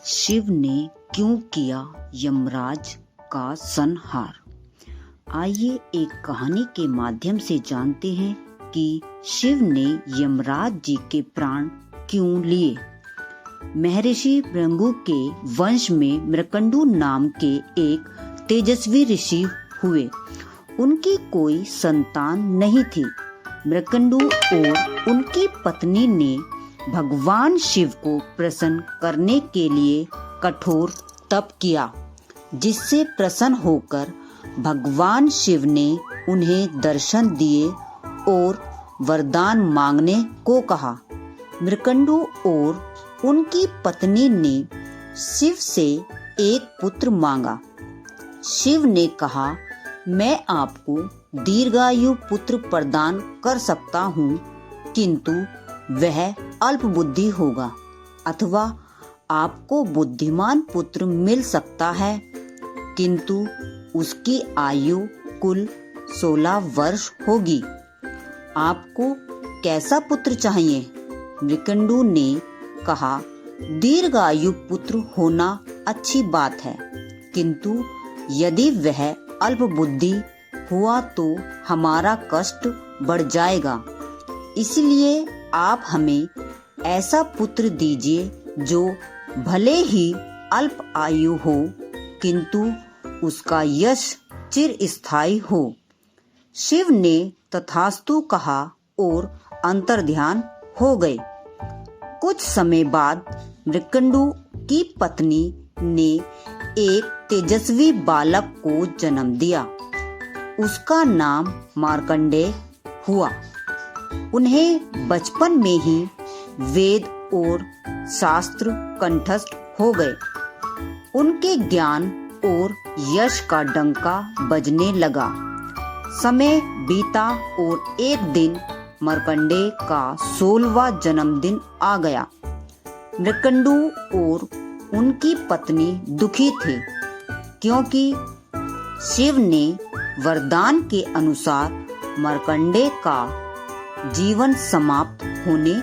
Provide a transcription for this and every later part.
शिव ने क्यों किया यमराज का संहार। आइए एक कहानी के माध्यम से जानते हैं कि शिव ने यमराज जी के प्राण क्यों लिए। महर्षि भृगु के वंश में मृकंडु नाम के एक तेजस्वी ऋषि हुए। उनकी कोई संतान नहीं थी। मृकंडु और उनकी पत्नी ने भगवान शिव को प्रसन्न करने के लिए कठोर तप किया, जिससे प्रसन्न होकर भगवान शिव ने उन्हें दर्शन दिए और वरदान मांगने को कहा। मृकंडु और उनकी पत्नी ने शिव से एक पुत्र मांगा। शिव ने कहा, मैं आपको दीर्घायु पुत्र प्रदान कर सकता हूँ, किंतु वह अल्प बुद्धि होगा, अथवा आपको बुद्धिमान पुत्र मिल सकता है, किंतु उसकी आयु कुल 16 वर्ष होगी। आपको कैसा पुत्र चाहिए? मृकंडु ने कहा, दीर्घायु पुत्र होना अच्छी बात है, किंतु यदि वह अल्प बुद्धि हुआ तो हमारा कष्ट बढ़ जाएगा। इसलिए आप हमें ऐसा पुत्र दीजिए जो भले ही अल्प आयु हो, किंतु उसका यश चिरस्थायी हो। शिव ने तथास्तु कहा और अंतर्ध्यान हो गए। कुछ समय बाद मृकंडु की पत्नी ने एक तेजस्वी बालक को जन्म दिया। उसका नाम मार्कंडेय हुआ। उन्हें बचपन में ही वेद और शास्त्र कंठस्थ हो गए। उनके ज्ञान और यश का डंका बजने लगा। समय बीता और एक दिन मार्कंडेय का 16वां जन्मदिन आ गया। मृकंडु और उनकी पत्नी दुखी थे, क्योंकि शिव ने वरदान के अनुसार मार्कंडेय का जीवन समाप्त होने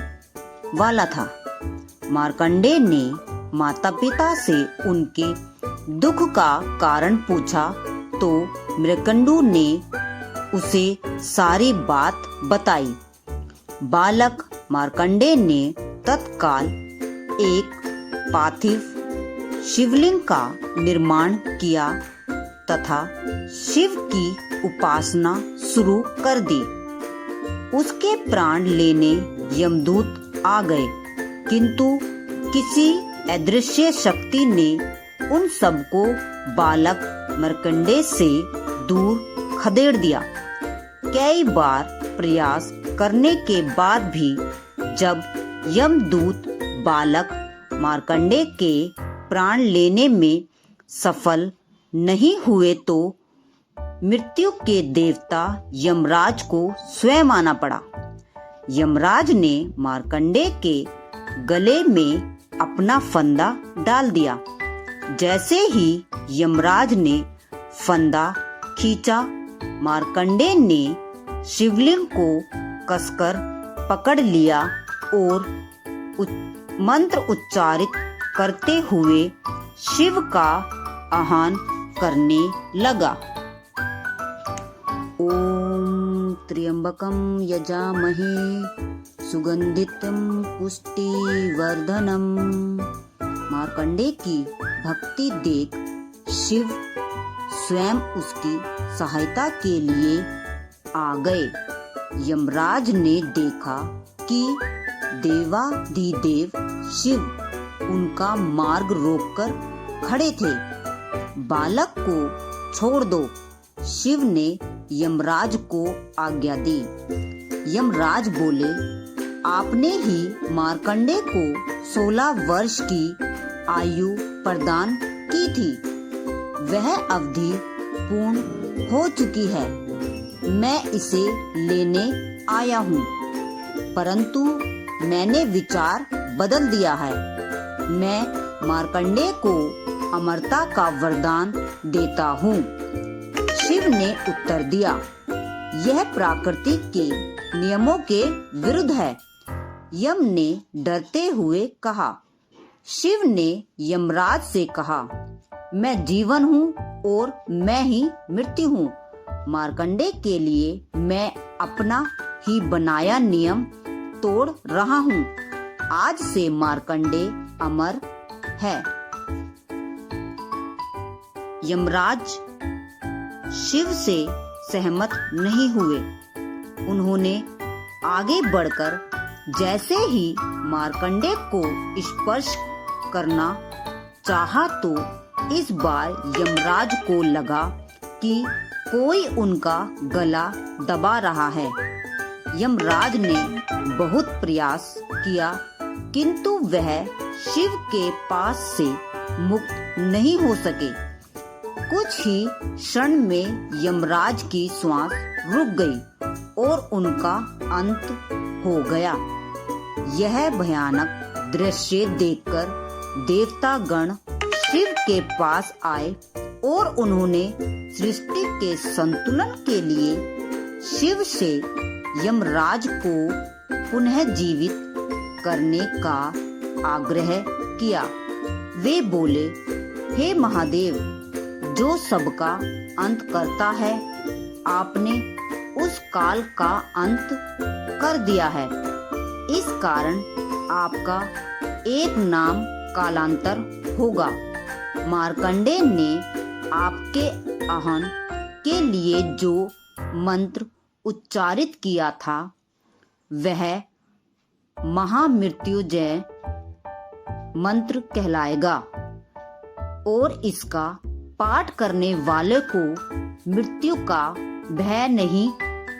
वाला था। मार्कंडेय ने माता पिता से उनके दुख का कारण पूछा तो मृकंडु ने उसे सारी बात बताई। बालक मार्कंडेय ने तत्काल एक पार्थिव शिवलिंग का निर्माण किया तथा शिव की उपासना शुरू कर दी। उसके प्राण लेने यमदूत आ गए, किंतु किसी अदृश्य शक्ति ने उन सबको बालक मार्कंडेय से दूर खदेड़ दिया। कई बार प्रयास करने के बाद भी जब यमदूत बालक मार्कंडेय के प्राण लेने में सफल नहीं हुए तो मृत्यु के देवता यमराज को स्वयं आना पड़ा। यमराज ने मार्कंडेय के गले में अपना फंदा डाल दिया। जैसे ही यमराज ने फंदा खींचा, मार्कंडेय ने शिवलिंग को कसकर पकड़ लिया और मंत्र उच्चारित करते हुए शिव का आह्वान करने लगा। ओम त्र्यंबकं यजामहे सुगंधितं पुष्टिवर्धनम्। मार्कंडेय की भक्ति देख शिव स्वयं उसकी सहायता के लिए आ गए। यमराज ने देखा कि देवाधिदेव शिव उनका मार्ग रोककर खड़े थे। बालक को छोड़ दो, शिव ने यमराज को आज्ञा दी। यमराज बोले, आपने ही मार्कंडेय को 16 वर्ष की आयु प्रदान की थी। वह अवधि पूर्ण हो चुकी है। मैं इसे लेने आया हूँ, परंतु मैंने विचार बदल दिया है। मैं मार्कंडेय को अमरता का वरदान देता हूँ। शिव ने उत्तर दिया, यह प्रकृति के नियमों के विरुद्ध है। यम ने डरते हुए कहा, शिव ने यमराज से कहा, मैं जीवन हूँ और मैं ही मृत्यु हूँ। मार्कंडे के लिए मैं अपना ही बनाया नियम तोड़ रहा हूँ। आज से मार्कंडे अमर है। यमराज शिव से सहमत नहीं हुए। उन्होंने आगे बढ़कर जैसे ही मार्कंडे को स्पर्श करना चाहा तो इस बार यमराज को लगा कि कोई उनका गला दबा रहा है। यमराज ने बहुत प्रयास किया किंतु वह शिव के पास से मुक्त नहीं हो सके। कुछ ही क्षण में यमराज की श्वास रुक गई और उनका अंत हो गया। यह भयानक दृश्य देखकर देवतागण शिव के पास आए और उन्होंने सृष्टि के संतुलन के लिए शिव से यमराज को पुनः जीवित करने का आग्रह किया। वे बोले, हे महादेव, जो सबका अंत करता है, आपने उस काल का अंत कर दिया है। इस कारण आपका एक नाम कालांतर होगा। मार्कंडे ने आपके आहन के लिए जो मंत्र उच्चारित किया था वह महामृत्युंजय मंत्र कहलाएगा और इसका पाठ करने वाले को मृत्यु का भय नहीं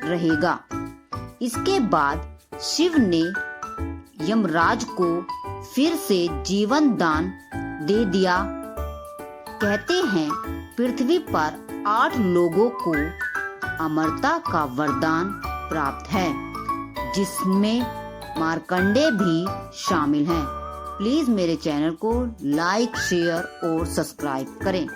रहेगा। इसके बाद शिव ने यमराज को फिर से जीवन दान दे दिया। कहते हैं पृथ्वी पर 8 लोगों को अमरता का वरदान प्राप्त है, जिसमें मार्कंडे भी शामिल हैं। प्लीज मेरे चैनल को लाइक, शेयर और सब्सक्राइब करें।